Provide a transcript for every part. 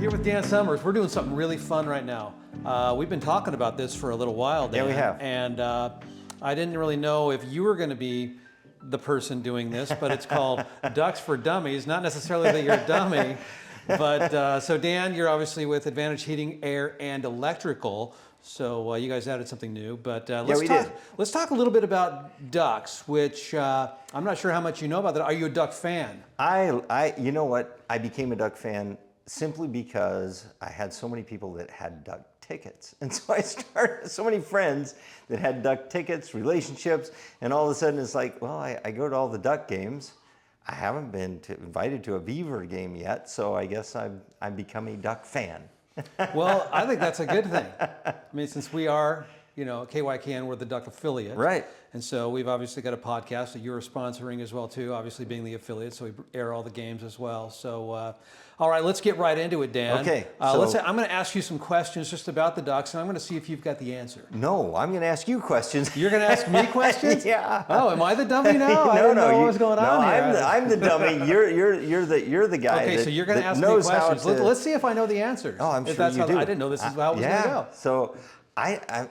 Here with Dan Summers, we're doing something really fun right now. We've been talking about this for a little while, Dan. Yeah, we have. And I didn't really know if you were going to be the person doing this, but it's called Ducks for Dummies. Not necessarily that you're a dummy, but so Dan, you're obviously with Advantage Heating, Air, and Electrical. So you guys added something new, but let's talk a little bit about ducks, which I'm not sure how much you know about that. Are you a duck fan? You know what? I became a duck fan simply because I had so many people that had duck tickets. And so I started, so many friends that had duck tickets, relationships, and all of a sudden it's like, well, I go to all the duck games. I haven't been invited to a beaver game yet, so I guess I've become a duck fan. Well, I think that's a good thing. I mean, since we are, KYKN, we're the duck affiliate. Right. And so we've obviously got a podcast that you're sponsoring as well, too, obviously being the affiliate, so we air all the games as well. So, all right, let's get right into it, Dan. Okay. I'm going to ask you some questions just about the ducks, and I'm going to see if you've got the answer. No, I'm going to ask you questions. You're going to ask me questions? Yeah. Oh, am I the dummy now? I didn't know what was going on here. I'm the dummy. You're the guy. Okay, so you're going to ask me questions. Let's see if I know the answers. Oh, I'm sure you do. I didn't know this is how it was going to go. So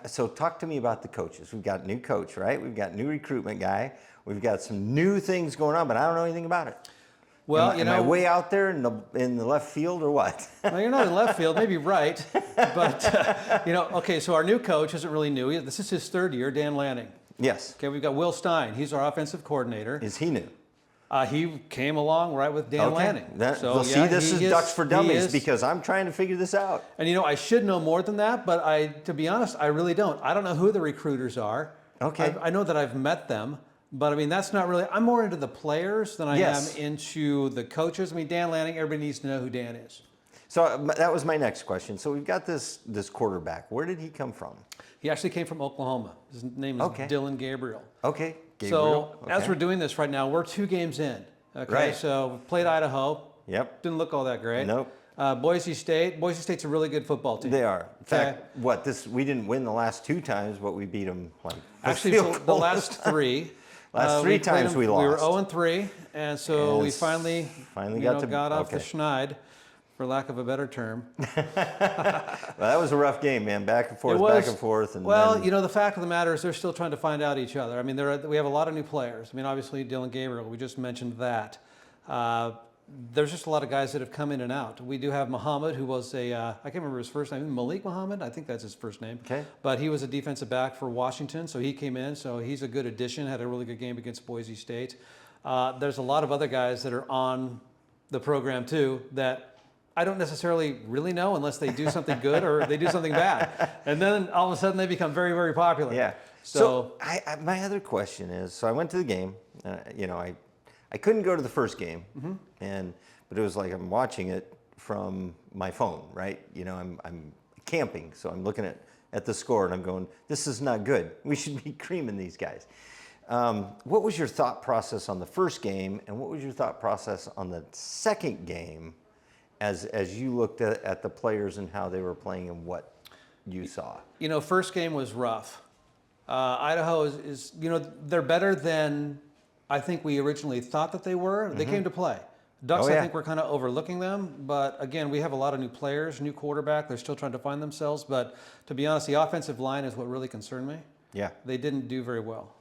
So talk to me about the coaches. We've got a new coach, right? We've got new recruitment guy. We've got some new things going on, but I don't know anything about it. Well, am I way out there in the left field or what? Well, you're not in left field, maybe right, but okay. So our new coach isn't really new. This is his third year, Dan Lanning. Yes. Okay, we've got Will Stein. He's our offensive coordinator. Is he new? He came along right with Dan Lanning. This is Ducks for Dummies because I'm trying to figure this out. And I should know more than that, but to be honest, I really don't. I don't know who the recruiters are. Okay. I know that I've met them, but I mean, that's not really, I'm more into the players than I am into the coaches. I mean, Dan Lanning, everybody needs to know who Dan is. So that was my next question. So we've got this quarterback. Where did he come from? He actually came from Oklahoma. His name is Dylan Gabriel. Okay. So as we're doing this right now, we're 2 games in. Okay. Right. So we played Idaho. Yep. Didn't look all that great. Nope. Boise State. Boise State's a really good football team. They are. In fact, we didn't win the last 2 times, but we beat them actually the last 3. Last 3 times we lost. We were 0-3, and so we finally got off the schneid, for lack of a better term. Well, that was a rough game, man. Back and forth, back and forth. And the fact of the matter is they're still trying to find out each other. I mean, we have a lot of new players. I mean, obviously, Dylan Gabriel, we just mentioned that. There's just a lot of guys that have come in and out. We do have Muhammad, who was I can't remember his first name, Malik Muhammad, I think that's his first name. Okay. But he was a defensive back for Washington, so he came in, so he's a good addition, had a really good game against Boise State. There's a lot of other guys that are on the program, too, that I don't necessarily really know unless they do something good or they do something bad. And then all of a sudden they become very, very popular. Yeah. So my other question is, so I went to the game, I couldn't go to the first game, but it was like I'm watching it from my phone, right? I'm camping, so I'm looking at the score and I'm going, this is not good. We should be creaming these guys. What was your thought process on the first game, and what was your thought process on the second game as you looked at the players and how they were playing and what you saw? First game was rough. Idaho is they're better than I think we originally thought that they were. They came to play. Ducks, I think we're kind of overlooking them. But again, we have a lot of new players, new quarterback. They're still trying to find themselves. But to be honest, the offensive line is what really concerned me. Yeah. They didn't do very well.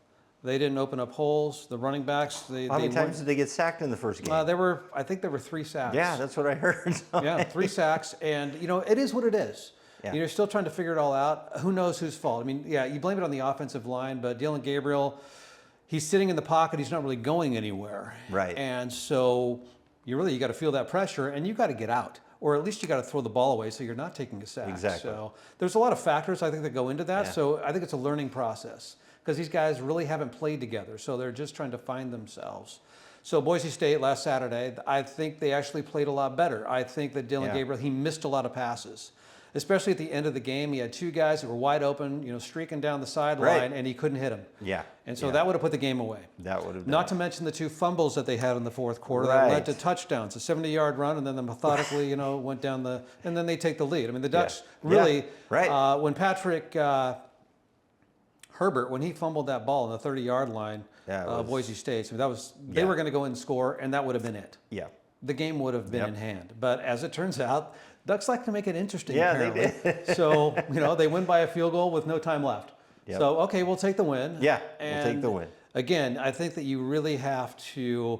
They didn't open up holes. The running backs, how many times did they get sacked in the first game? I think there were 3 sacks. Yeah, that's what I heard. Yeah, 3 sacks. And, it is what it is. Yeah. You're still trying to figure it all out. Who knows whose fault? I mean, you blame it on the offensive line, but Dylan Gabriel, he's sitting in the pocket. He's not really going anywhere. Right. And so you got to feel that pressure, and you got to get out. Or at least you got to throw the ball away so you're not taking a sack. Exactly. So there's a lot of factors, I think, that go into that. Yeah. So I think it's a learning process, because these guys really haven't played together, so they're just trying to find themselves. So Boise State last Saturday, I think they actually played a lot better. I think that Dylan Gabriel, he missed a lot of passes, especially at the end of the game. He had 2 guys that were wide open, streaking down the sideline, and he couldn't hit them. Yeah. And so that would have put the game away. That would have done. Not to mention the 2 fumbles that they had in the fourth quarter that led to touchdowns, a 70-yard run, and then they methodically, went down and then they take the lead. I mean, the Ducks really, when Patrick Herbert, when he fumbled that ball on the 30-yard line, Boise State, so they were going to go in and score, and that would have been it. Yeah. The game would have been in hand. But as it turns out, Ducks like to make it interesting, Yeah, apparently. they did. So, they win by a field goal with no time left. Yep. So, okay, we'll take the win. Yeah, we'll take the And win. Again, I think that you really have to,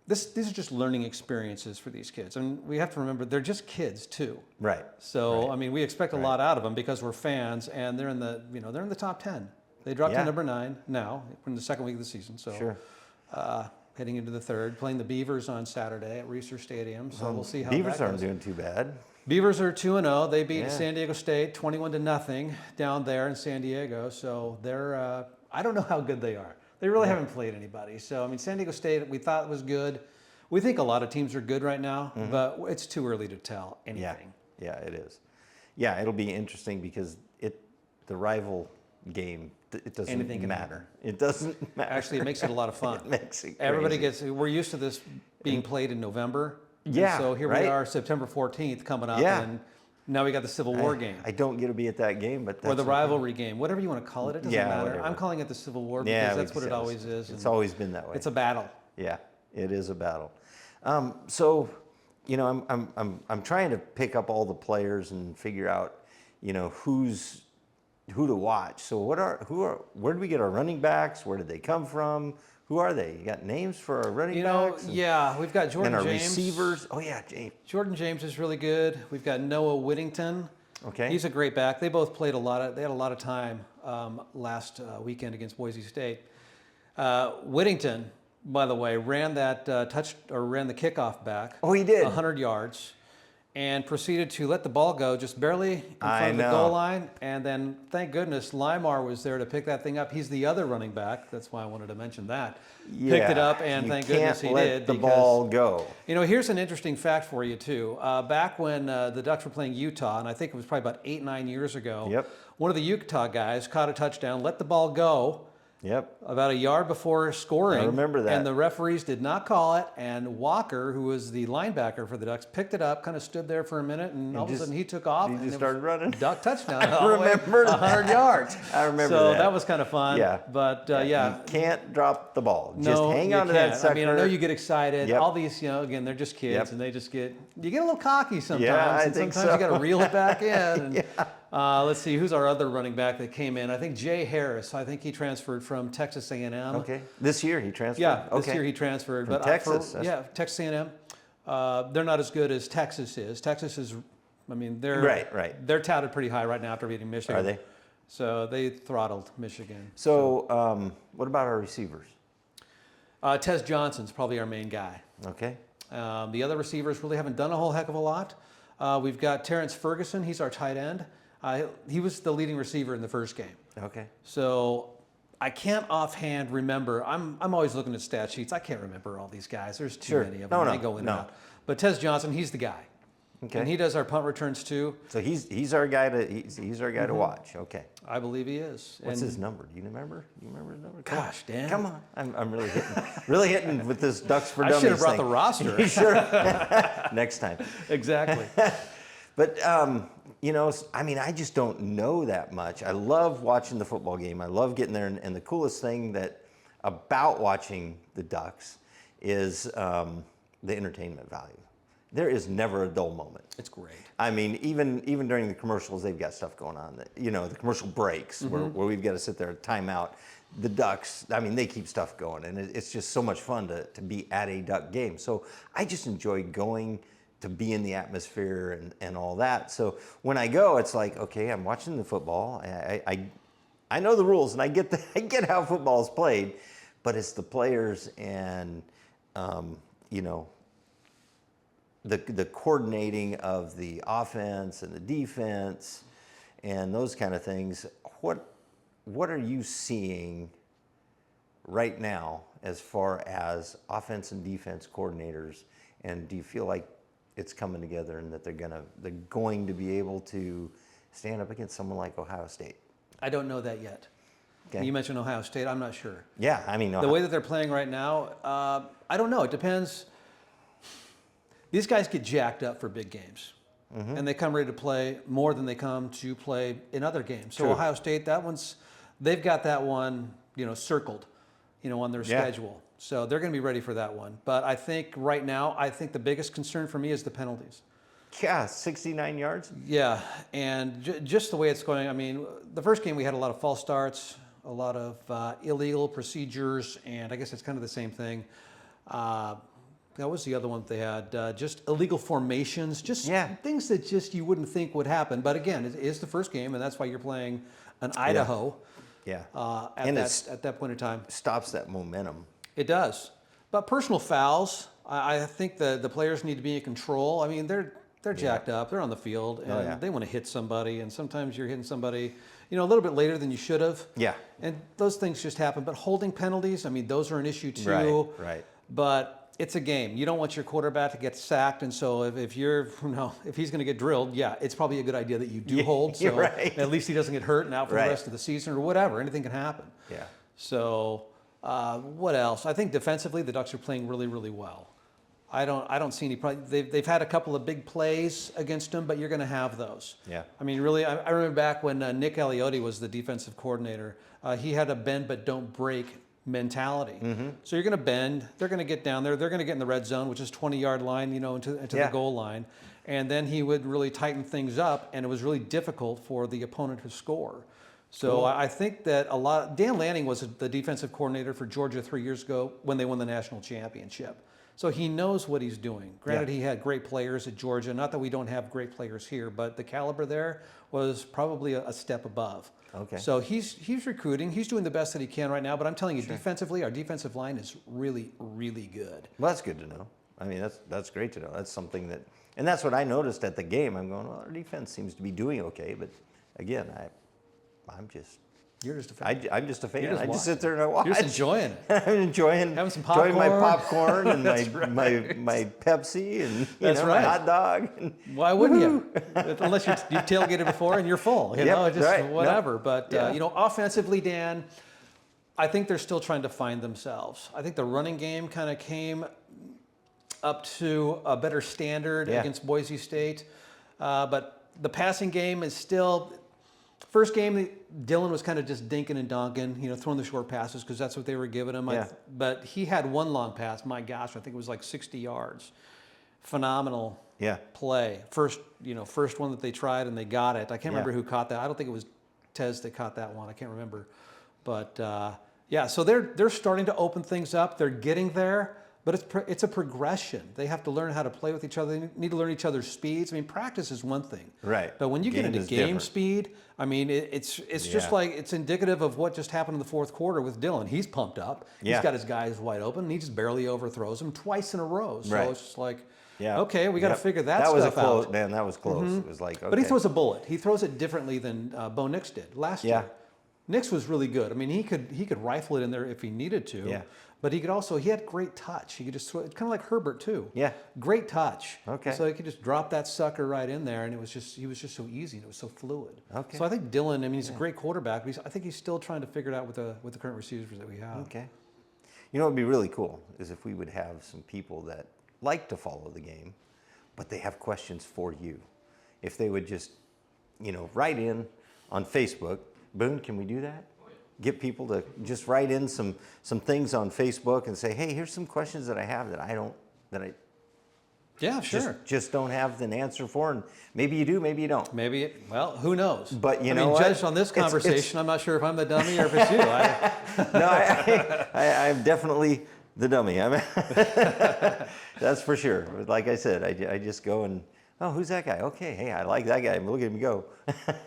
these are just learning experiences for these kids. And we have to remember, they're just kids too. Right. So, right. we expect a lot out of them because we're fans, and they're in the, they're in the top 10. They dropped to number 9 now. We're in the second week of the season. So, Sure. Heading into the third, playing the Beavers on Saturday at Reser Stadium. So we'll see how Beavers that goes. aren't doing too bad. Beavers are 2-0. They beat Yeah. San Diego State 21-0 down there in San Diego. So they're, I don't know how good they are. They really haven't played anybody. So, San Diego State, we thought was good. We think a lot of teams are good right now, but it's too early to tell anything. Yeah, it is. Yeah, it'll be interesting because the rival game, it doesn't Anything can matter. It doesn't matter. Actually, it makes it a lot of fun. It makes it Everybody crazy. we're used to this being played in November. And Yeah, so here we right? are, September 14th coming up, Yeah. and now we got the Civil War game. I don't get to be at that game, but that's Or the rivalry game, whatever you want to call it, it doesn't Yeah, matter. whatever. I'm calling it the Civil War because Yeah, that's what it because always is. It's and always been that way. It's a battle. Yeah, it is a battle. So, I'm trying to pick up all the players and figure out, who to watch. So where do we get our running backs? Where did they come from? Who are they? You got names for our running backs? Yeah, we've got Jordan and our James. receivers. Oh yeah, James. Jordan James is really good. We've got Noah Whittington. Okay. He's a great back. They both played they had a lot of time last weekend against Boise State. Whittington, by the way, ran that ran the kickoff back. Oh, he did. 100 yards, and proceeded to let the ball go just barely in front I of the know. goal line. And then, thank goodness, Limar was there to pick that thing up. He's the other running back. That's why I wanted to mention that. Picked it up, and thank goodness he can't let did. the because, ball go. here's an interesting fact for you, too. Back when the Ducks were playing Utah, and I think it was probably about 8-9 years ago, Yep. one of the Utah guys caught a touchdown, let the ball go Yep. about a yard before scoring. I remember that. And the referees did not call it, and Walker, who was the linebacker for the Ducks, picked it up, kind of stood there for a minute, and all of a sudden he took off. he and just it started was running. Duck touchdown. I remember that. 100 yards. I remember so that. that was kind of fun. Yeah. But You can't drop the ball. Just no, hang you on to that can't. sucker. I know you get excited. Yep. All these, again, they're just kids, Yep. and they just you get a little cocky sometimes. Yeah, I and think sometimes you so. got to reel it back in. And, let's see, who's our other running back that came in? I think Jay Harris. I think he transferred from Texas A&M. Okay. This year he transferred? Yeah, this Okay. year he transferred. From but Texas? Texas A&M. They're not as good as Texas is. Texas is, they're Right. They're touted pretty high right now after beating Michigan. Are they? So they throttled Michigan. So, what about our receivers? Tez Johnson's probably our main guy. Okay. The other receivers really haven't done a whole heck of a lot. We've got Terrence Ferguson. He's our tight end. He was the leading receiver in the first game. Okay. So I can't offhand remember. I'm always looking at stat sheets. I can't remember all these guys. There's too Sure. many of No, them. no, They go in no. and out. But Tez Johnson, he's the guy. Okay. And he does our punt returns too. So he's our guy to watch. Okay. I believe he is. What's And his number? Do you remember? Do you remember his number? Gosh, Dan. Come on. I'm really hitting with this Ducks for I Dummies should have brought thing. the roster. You sure? Next time. Exactly. But I just don't know that much. I love watching the football game. I love getting there, and the coolest thing about watching the Ducks is the entertainment value. There is never a dull moment. It's great. Even during the commercials, they've got stuff going on. The commercial breaks where we've got to sit there at timeout. The Ducks, they keep stuff going, and it's just so much fun to be at a Duck game. So I just enjoy going to be in the atmosphere and all that. So when I go, it's like, okay, I'm watching the football. I know the rules, and I get how football is played, but it's the players and the coordinating of the offense and the defense and those kind of things. What are you seeing right now as far as offense and defense coordinators? And do you feel like it's coming together and that they're going to be able to stand up against someone like Ohio State? I don't know that yet. Okay. You mentioned Ohio State. I'm not sure. Yeah, The way that they're playing right now, I don't know. It depends. These guys get jacked up for big games, and they come ready to play more than they come to play in other games. So True. Ohio State, they've got that one, circled, on their schedule. So they're going to be ready for that one. But I think right now, the biggest concern for me is the penalties. Yeah, 69 yards. Yeah, and just the way it's going. I mean, the first game we had a lot of false starts, a lot of illegal procedures, and I guess it's kind of the same thing. That was the other one that they had, just illegal formations, just things that just you wouldn't think would happen. But again, it is the first game, and that's why you're playing an Idaho. Yeah. At that point in time. Stops that momentum. It does. But personal fouls, I think the players need to be in control. I mean, they're jacked up. They're on the field, and they want to hit somebody. And sometimes you're hitting somebody, a little bit later than you should have. Yeah. And those things just happen. But holding penalties, I mean, those are an issue too. Right. But it's a game. You don't want your quarterback to get sacked, and so if you're, if he's going to get drilled, it's probably a good idea that you do hold. So at least he doesn't get hurt and out for the rest of the season or whatever. Anything can happen. Yeah. So what else? I think defensively the Ducks are playing really, really well. I don't see any problem. They've had a couple of big plays against them, but you're going to have those. Yeah. I mean, really, I remember back when Nick Aliotti was the defensive coordinator. He had a bend but don't break mentality. So you're going to bend. They're going to get down there. They're going to get in the red zone, which is 20-yard line, into the goal line. And then he would really tighten things up, and it was really difficult for the opponent to score. So I think that Dan Lanning was the defensive coordinator for Georgia 3 years ago when they won the national championship. So he knows what he's doing. Granted, he had great players at Georgia. Not that we don't have great players here, but the caliber there was probably a step above. Okay. So he's recruiting. He's doing the best that he can right now. But I'm telling you, defensively, our defensive line is really, really good. Well, that's good to know. I mean, that's great to know. That's something and that's what I noticed at the game. I'm going, well, our defense seems to be doing okay. But again, I'm just... You're just a fan. I'm just a fan. I just sit there and I watch. You're just enjoying it. I'm enjoying having some popcorn. Enjoying my popcorn and my Pepsi and my hot dog. Why wouldn't you? Unless you've tailgated before and you're full. Whatever. But offensively, Dan, I think they're still trying to find themselves. I think the running game kind of came up to a better standard against Boise State, but the passing game is still. First game, Dylan was kind of just dinking and donking, throwing the short passes because that's what they were giving him. But he had one long pass. My gosh, I think it was like 60 yards. Phenomenal play. First one that they tried and they got it. I can't remember who caught that. I don't think it was Tez that caught that one. I can't remember. But so they're starting to open things up. They're getting there. But it's a progression. They have to learn how to play with each other. They need to learn each other's speeds. I mean, practice is one thing. Right. But when you get into game speed, I mean, it's just like it's indicative of what just happened in the fourth quarter with Dylan. He's pumped up. He's got his guys wide open, and he just barely overthrows them twice in a row. So it's just like, okay, we got to figure that stuff out. Man, that was close. It was like, okay. But he throws a bullet. He throws it differently than Bo Nix did last year. Nix was really good. I mean, he could rifle it in there if he needed to. Yeah. But he had great touch. He could just throw it, kind of like Herbert too. Yeah. Great touch. Okay. So he could just drop that sucker right in there, and he was just so easy and it was so fluid. Okay. So I think Dylan, I mean, he's a great quarterback, but I think he's still trying to figure it out with the current receivers that we have. Okay. What would be really cool is if we would have some people that like to follow the game, but they have questions for you. If they would just, write in on Facebook. Boone, can we do that? Get people to just write in some things on Facebook and say, hey, here's some questions that I have that I just don't have an answer for, and maybe you do, maybe you don't. Who knows? But judged on this conversation, I'm not sure if I'm the dummy or if it's you. No, I'm definitely the dummy. That's for sure. Like I said, I just go and, oh, who's that guy? Okay, hey, I like that guy. Look at him go.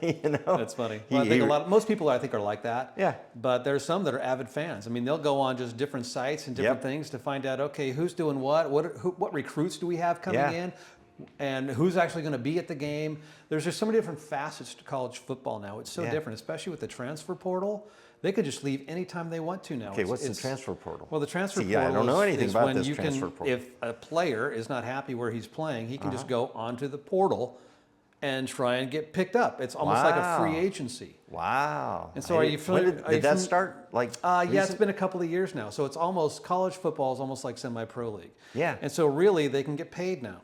That's funny. Well, I think most people I think are like that. Yeah. But there's some that are avid fans. I mean, they'll go on just different sites and different things to find out, okay, who's doing what recruits do we have coming in, and who's actually going to be at the game. There's just so many different facets to college football now. It's so different, especially with the transfer portal. They could just leave anytime they want to now. Okay, what's the transfer portal? Well, the transfer portal I don't know anything about when this you transfer portal. If a player is not happy where he's playing, he can just go onto the portal and try and get picked up. It's almost like a free agency. Wow. And so are you familiar? Did that start it's been a couple of years now. So it's almost, college football is almost like semi-pro league. Yeah. And so really they can get paid now.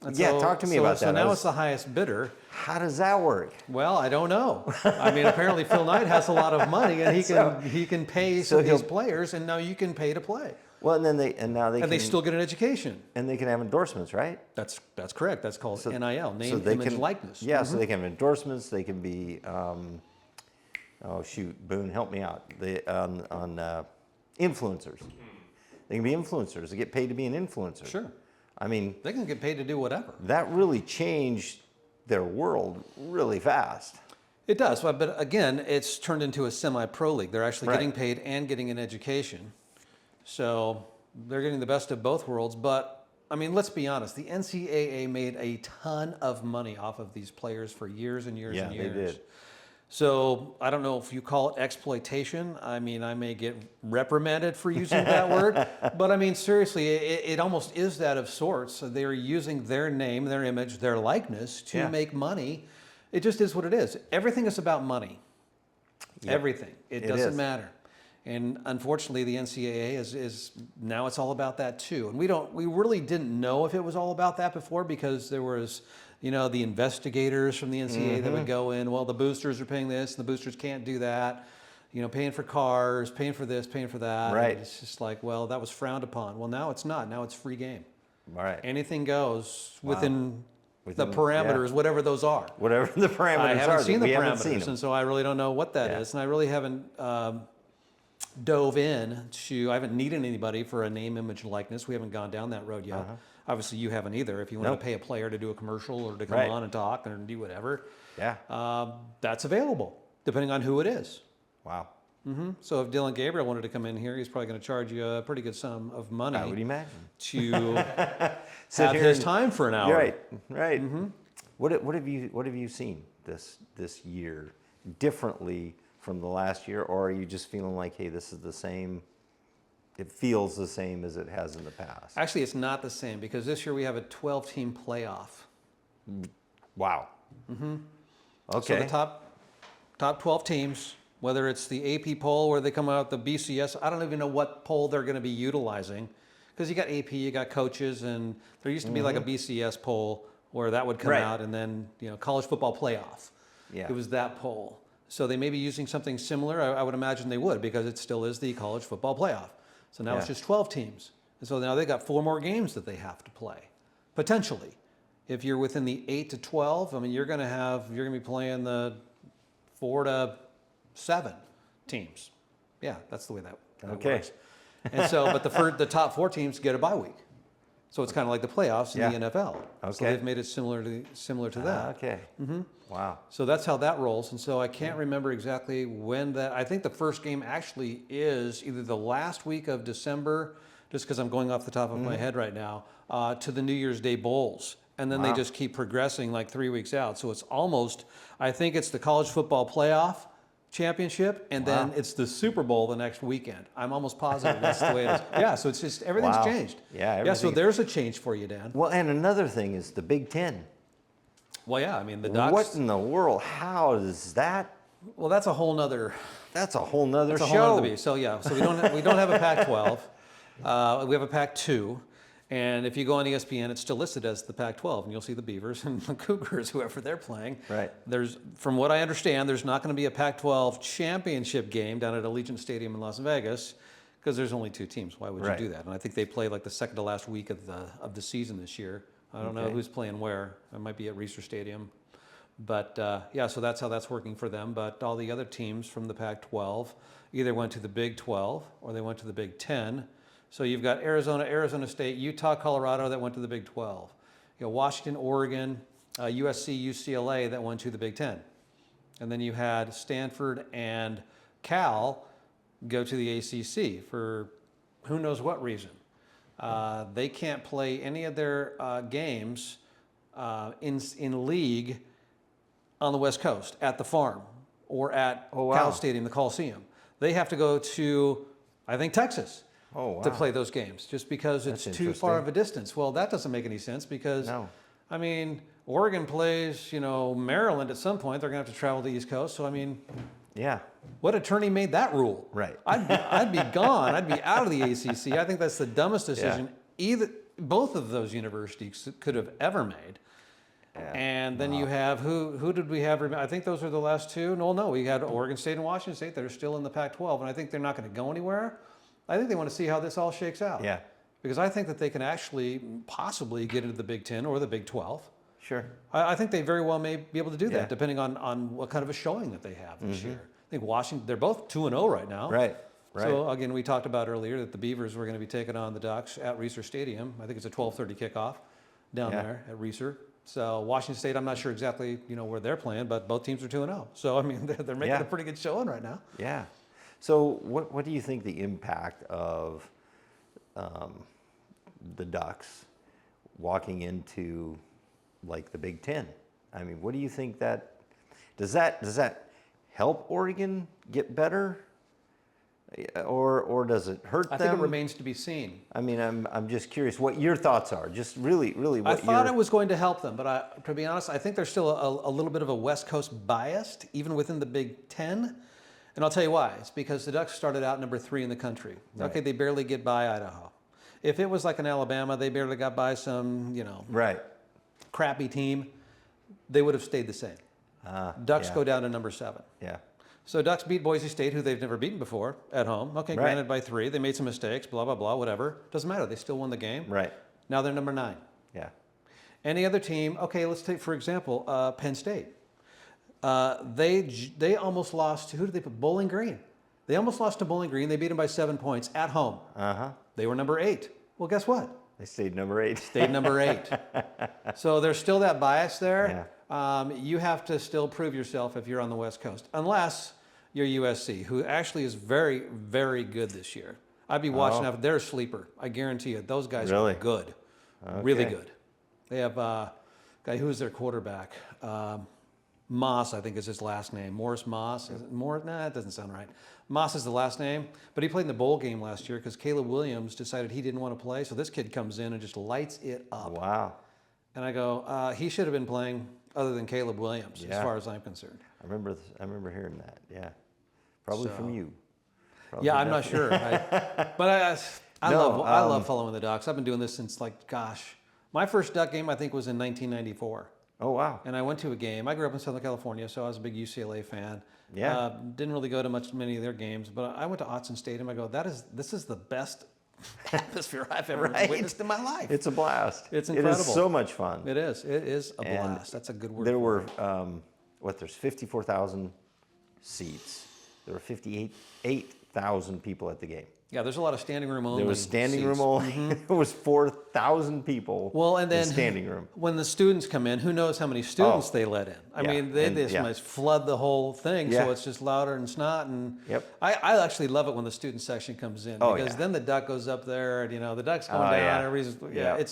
And talk to me about that. So now it's the highest bidder. How does that work? Well, I don't know. I mean, apparently Phil Knight has a lot of money, and he can pay some of these players, and now you can pay to play. Well, and then now they And they still get an education. and they can have endorsements, right? That's correct. That's called NIL, name, they image, can, likeness. Yeah, so they can have endorsements. They can be, oh shoot, Boone, help me out. Influencers. They can be influencers. They get paid to be an influencer. Sure. I mean, They can get paid to do whatever. that really changed their world really fast. It does, but again, it's turned into a semi-pro league. They're actually Right. getting paid and getting an education. So they're getting the best of both worlds. But, I mean, let's be honest. The NCAA made a ton of money off of these players for years and years and years. Yeah, they did. So I don't know if you call it exploitation. I mean, I may get reprimanded for using that word. But, I mean, seriously, it almost is that of sorts. So they're using their name, their image, their likeness to make money. It just is what it is. Everything is about money. Yep. Everything. It It doesn't is. matter. And unfortunately, the NCAA is now it's all about that too. And we really didn't know if it was all about that before because there was, the investigators from the NCAA that would go in. Well, the boosters are paying this, and the boosters can't do that. Paying for cars, paying for this, paying for that. Right. And it's just like, well, that was frowned upon. Well, now it's not. Now it's free game. All right. Anything goes within the Within- parameters, yeah. whatever those are. Whatever the parameters I haven't are, seen the we haven't seen parameters, them. and so I really don't know what that is, Yeah. and I really haven't dove in to. I haven't needed anybody for a name, image, and likeness. We haven't gone down that road yet. Obviously, you haven't either. If you want Nope. to pay a player to do a commercial or to come Right. on and talk or do whatever, Yeah. that's available depending on who it is. Wow. So if Dylan Gabriel wanted to come in here, he's probably going to charge you a pretty good sum of I would money imagine. to Sit have here his and- time for an hour. You're right. Right. What have you seen this year differently from the last year, or are you just feeling like, hey, this is the same? It feels the same as it has in the past. Actually, it's not the same because this year we have a 12-team playoff. Wow. So Okay. the top 12 teams, whether it's the AP poll or they come out the BCS, I don't even know what poll they're going to be utilizing because you got AP, you got coaches, and there used to be like a BCS poll where that would come Right. out, and then college football playoff. Yeah. It was that poll. So they may be using something similar. I would imagine they would because it still is the college football playoff. So now it's Yeah. just 12 teams. And so now they've got 4 more games that they have to play, potentially. If you're within the 8 to 12, I mean, you're going to be playing the 4 to 7 teams. Yeah, that's the way that Okay. works. And so, but the top 4 teams get a bye week. So it's kind of like the playoffs in Yeah. the NFL. So Okay. they've made it similar to that. Okay. Wow. So that's how that rolls. And so I can't remember exactly when that. I think the first game actually is either the last week of December, just because I'm going off the top of my head right now, to the New Year's Day Bowls. And then they Wow. just keep progressing like 3 weeks out. So it's almost, I think it's the college football playoff championship, and then it's the Super Bowl the next weekend. I'm almost positive that's the way it is. Yeah, so it's just, everything's Wow. changed. Yeah, Yeah, so everything- there's a change for you, Dan. Well, and another thing is the Big Ten. Well, yeah, I mean, the Ducks. What in the world? How is that? Well, that's a whole nother. That's a whole nother It's a show. whole other beast. So yeah, so we don't have a Pac-12. We have a Pac-2, and if you go on ESPN, it's still listed as the Pac-12, and you'll see the Beavers and the Cougars, whoever they're playing. Right. From what I understand, there's not going to be a Pac-12 championship game down at Allegiant Stadium in Las Vegas because there's only 2 teams. Why would Right. you do that? And I think they play like the second to last week of the season this year. I don't know Okay. who's playing where. It might be at Reser Stadium. But yeah, so that's how that's working for them. But all the other teams from the Pac-12 either went to the Big 12 or they went to the Big 10. So you've got Arizona State, Utah, Colorado that went to the Big 12. Washington, Oregon, USC, UCLA that went to the Big 10. And then you had Stanford and Cal go to the ACC for who knows what reason. They can't play any of their games in league on the West Coast at the Farm or at Cal Stadium, the Coliseum. They have to go to, I think, Texas to play those games just because it's That's too far interesting. of a distance. Well, that doesn't make any sense because, No. I mean, Oregon plays, Maryland at some point. They're going to have to travel to the East Coast. So, I mean, Yeah. what attorney made that rule? Right. I'd be gone. I'd be out of the ACC. I think that's the dumbest decision both of those universities could have ever made. Yeah. And then you have who did we have? I think those are the last 2. No, we had Oregon State and Washington State that are still in the Pac-12, and I think they're not going to go anywhere. I think they want to see how this all shakes out. Yeah. Because I think that they can actually possibly get into the Big 10 or the Big 12. Sure. I think they very well may be able to do that, Yeah. depending on what kind of a showing that they have this year. I think Washington, they're both 2-0 right now. Right. Right. So again, we talked about earlier that the Beavers were going to be taking on the Ducks at Reser Stadium. I think it's a 12:30 kickoff down Yeah. there at Reser. So Washington State, I'm not sure exactly where they're playing, but both teams are 2-0. So I mean, they're making Yeah. a pretty good showing right now. Yeah. So what do you think the impact of the Ducks walking into like the Big Ten? I mean, what do you think does that help Oregon get better, or does it hurt them? I think it remains to be seen. I mean, I'm just curious what your thoughts are. Just really what I thought it was going to help them, but to be honest, I think there's still a little bit of a West Coast bias, even within the Big Ten. And I'll tell you why. It's because the Ducks started out number 3 in the country. Right. Okay, they barely get by Idaho. If it was like an Alabama, they barely got by some, right. crappy team, they would have stayed the same. Ducks yeah. go down to number 7. Yeah. So Ducks beat Boise State, who they've never beaten before, at home. Okay, Right. granted by 3. They made some mistakes, blah, blah, blah, whatever. Doesn't matter. They still won the game. Right. Now they're number 9. Yeah. Any other team, okay, let's take, for example, Penn State. They almost lost to, who did they put? Bowling Green. They almost lost to Bowling Green. They beat them by 7 points at home. They were number 8. Well, guess what? They stayed number 8. Stayed number 8. So there's still that bias there. Yeah. You have to still prove yourself if you're on the West Coast, unless you're USC, who actually is very, very good this year. I'd be watching out. They're a sleeper. I guarantee you. Those guys Really? are good. Really good. They have a guy who is their quarterback. Moss, I think is his last name. Morris Moss. Is it Morris? Nah, that doesn't sound right. Moss is the last name, but he played in the bowl game last year because Caleb Williams decided he didn't want to play. So this kid comes in and just lights it up. Wow. And I go, he should have been playing other than Caleb Williams, as far as I'm concerned. I remember hearing that. Yeah. Probably from you. Probably Yeah, I'm not sure. But I love following the Ducks. I've been doing this since my first Duck game I think was in 1994. Oh, wow. And I went to a game. I grew up in Southern California, so I was a big UCLA fan. Yeah. Didn't really go to many of their games, but I went to Autzen Stadium. I go, this is the best atmosphere I've ever witnessed in my life. It's a blast. It's incredible. It is so much fun. It is. It is a blast. That's a good word. There were, there's 54,000 seats. There were 58,000 people at the game. Yeah, there's a lot of standing room only. There was standing seats. room only. There was 4,000 people and then in standing room. When the students come in, who knows how many students they let in? I mean, they just must flood the whole thing, so it's just louder and snot. And I actually love it when the student section comes in because then the Duck goes up there, and the Duck's going down. Everybody's,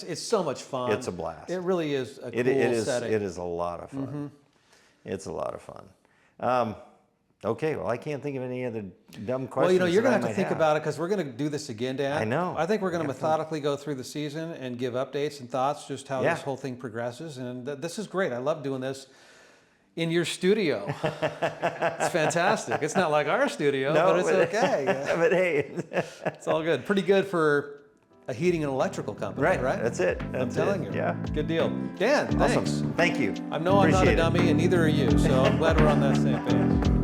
it's so much fun. It's a blast. It really is a cool setting. It is a lot of fun. It's a lot of fun. Okay, well, I can't think of any other dumb questions. Well, you're going to have to think about it because we're going to do this again, Dan. I know. I think we're going to methodically go through the season and give updates and thoughts, just how this whole thing progresses. And this is great. I love doing this in your studio. It's fantastic. It's not like our studio, but it's okay. But hey, it's all good. Pretty good for a heating and electrical company, right? That's it. I'm telling you. Yeah. Good deal. Dan, thanks. Awesome. Thank you. I know I'm not a dummy, and neither are you, so I'm glad we're on that same page.